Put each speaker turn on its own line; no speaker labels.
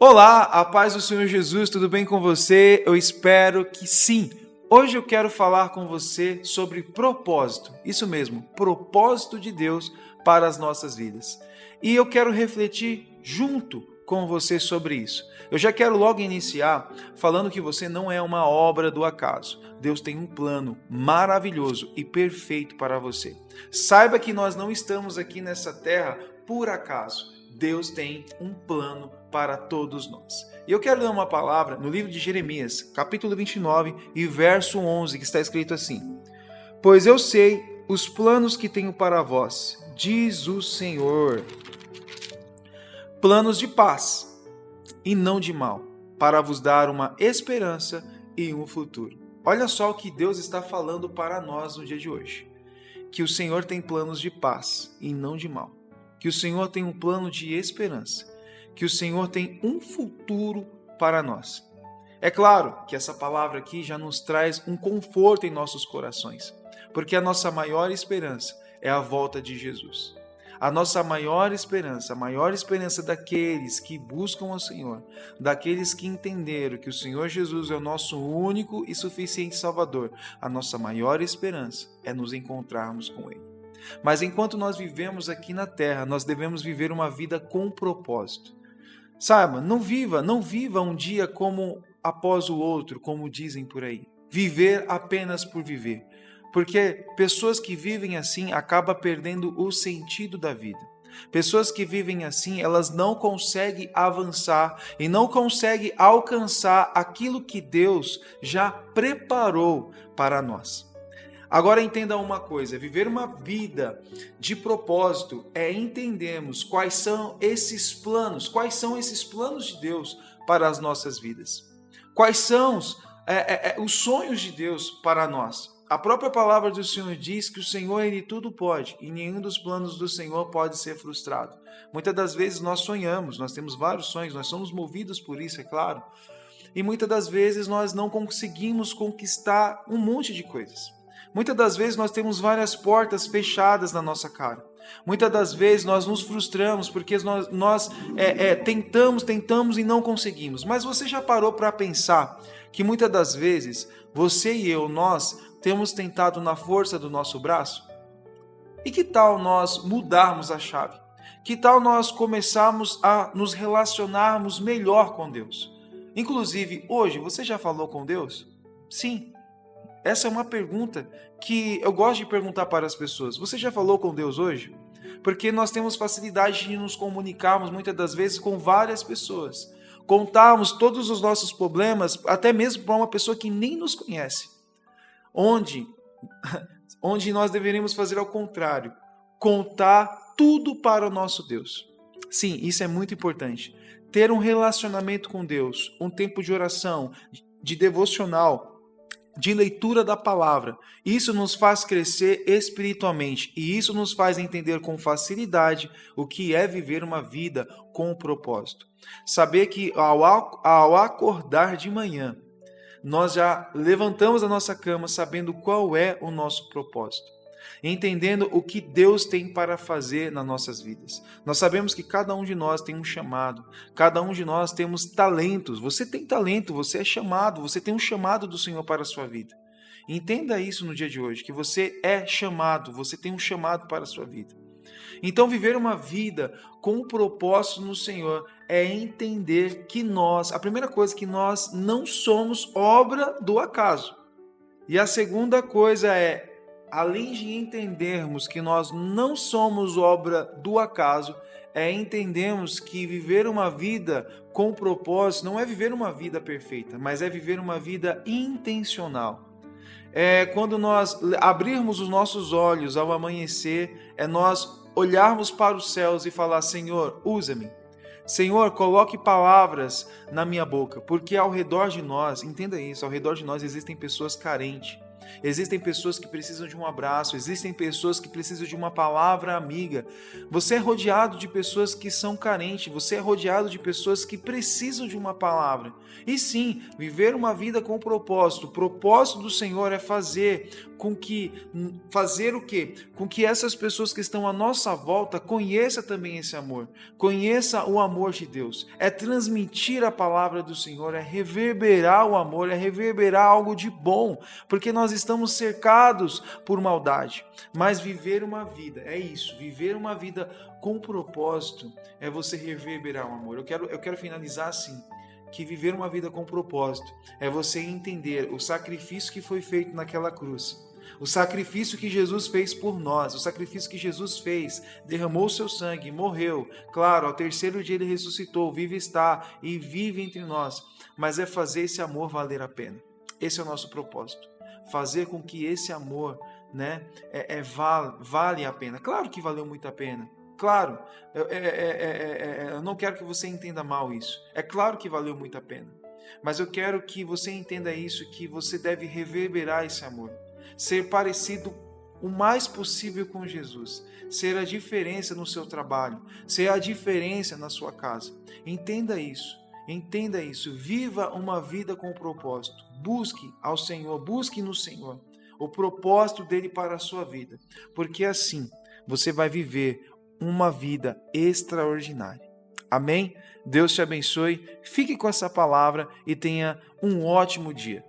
Olá, a paz do Senhor Jesus, tudo bem com você? Eu espero que sim. Hoje eu quero falar com você sobre propósito. Isso mesmo, propósito de Deus para as nossas vidas. E eu quero refletir junto com você sobre isso. Eu já quero logo iniciar falando que você não é uma obra do acaso. Deus tem um plano maravilhoso e perfeito para você. Saiba que nós não estamos aqui nessa terra por acaso. Deus tem um plano para todos nós. E eu quero ler uma palavra no livro de Jeremias, capítulo 29 e verso 11, que está escrito assim: Pois eu sei os planos que tenho para vós, diz o Senhor, planos de paz e não de mal, para vos dar uma esperança e um futuro. Olha só o que Deus está falando para nós no dia de hoje. Que o Senhor tem planos de paz e não de mal. Que o Senhor tem um plano de esperança. Que o Senhor tem um futuro para nós. É claro que essa palavra aqui já nos traz um conforto em nossos corações, porque a nossa maior esperança é a volta de Jesus. A nossa maior esperança, a maior esperança daqueles que buscam o Senhor, daqueles que entenderam que o Senhor Jesus é o nosso único e suficiente Salvador, a nossa maior esperança é nos encontrarmos com Ele. Mas enquanto nós vivemos aqui na terra, nós devemos viver uma vida com propósito. Saiba, não viva um dia como após o outro, como dizem por aí. Viver apenas por viver. Porque pessoas que vivem assim acabam perdendo o sentido da vida. Pessoas que vivem assim, elas não conseguem avançar e não conseguem alcançar aquilo que Deus já preparou para nós. Agora entenda uma coisa, viver uma vida de propósito é entendermos quais são esses planos de Deus para as nossas vidas. Quais são os sonhos de Deus para nós. A própria palavra do Senhor diz que o Senhor, Ele tudo pode e nenhum dos planos do Senhor pode ser frustrado. Muitas das vezes nós sonhamos, nós temos vários sonhos, nós somos movidos por isso, é claro. E muitas das vezes nós não conseguimos conquistar um monte de coisas. Muitas das vezes nós temos várias portas fechadas na nossa cara. Muitas das vezes nós nos frustramos porque nós tentamos e não conseguimos. Mas você já parou para pensar que muitas das vezes você e eu, nós temos tentado na força do nosso braço? E que tal nós mudarmos a chave? Que tal nós começarmos a nos relacionarmos melhor com Deus? Inclusive, hoje, você já falou com Deus? Sim. Essa é uma pergunta que eu gosto de perguntar para as pessoas. Você já falou com Deus hoje? Porque nós temos facilidade de nos comunicarmos muitas das vezes com várias pessoas. Contarmos todos os nossos problemas, até mesmo para uma pessoa que nem nos conhece. Onde nós deveríamos fazer ao contrário. Contar tudo para o nosso Deus. Sim, isso é muito importante. Ter um relacionamento com Deus, um tempo de oração, de devocional, de leitura da palavra. Isso nos faz crescer espiritualmente e isso nos faz entender com facilidade o que é viver uma vida com propósito. Saber que ao acordar de manhã, nós já levantamos a nossa cama sabendo qual é o nosso propósito. Entendendo o que Deus tem para fazer nas nossas vidas. Nós sabemos que cada um de nós tem um chamado, cada um de nós temos talentos. Você tem talento, você é chamado, você tem um chamado do Senhor para a sua vida. Entenda isso no dia de hoje, que você é chamado, você tem um chamado para a sua vida. Então, viver uma vida com um propósito no Senhor é entender que a primeira coisa, que nós não somos obra do acaso. E a segunda coisa é, além de entendermos que nós não somos obra do acaso, é entendermos que viver uma vida com propósito não é viver uma vida perfeita, mas é viver uma vida intencional. É quando nós abrirmos os nossos olhos ao amanhecer, é nós olharmos para os céus e falar: Senhor, usa-me. Senhor, coloque palavras na minha boca, porque ao redor de nós, entenda isso, ao redor de nós existem pessoas carentes. existem pessoas que precisam de um abraço, existem pessoas que precisam de uma palavra amiga. Você é rodeado de pessoas que são carentes, você é rodeado de pessoas que precisam de uma palavra. E sim, viver uma vida com propósito. O propósito do Senhor é fazer o quê? Com que essas pessoas que estão à nossa volta conheçam também esse amor, conheça o amor de Deus. É transmitir a palavra do Senhor, é reverberar o amor, é reverberar algo de bom, porque nós estamos cercados por maldade. Mas viver uma vida, é isso, viver uma vida com propósito é você reverberar o amor. Eu quero finalizar assim, que viver uma vida com propósito é você entender o sacrifício que foi feito naquela cruz. O sacrifício que Jesus fez por nós, o sacrifício que Jesus fez, derramou o seu sangue, morreu. Claro, ao terceiro dia ele ressuscitou, vive está e vive entre nós. Mas é fazer esse amor valer a pena. Esse é o nosso propósito. Fazer com que esse amor, vale a pena. Claro que valeu muito a pena. Claro, eu não quero que você entenda mal isso. É claro que valeu muito a pena. Mas eu quero que você entenda isso, que você deve reverberar esse amor. Ser parecido o mais possível com Jesus, ser a diferença no seu trabalho, ser a diferença na sua casa. Entenda isso, viva uma vida com propósito, busque ao Senhor, busque no Senhor o propósito dele para a sua vida, porque assim você vai viver uma vida extraordinária. Amém? Deus te abençoe, fique com essa palavra e tenha um ótimo dia.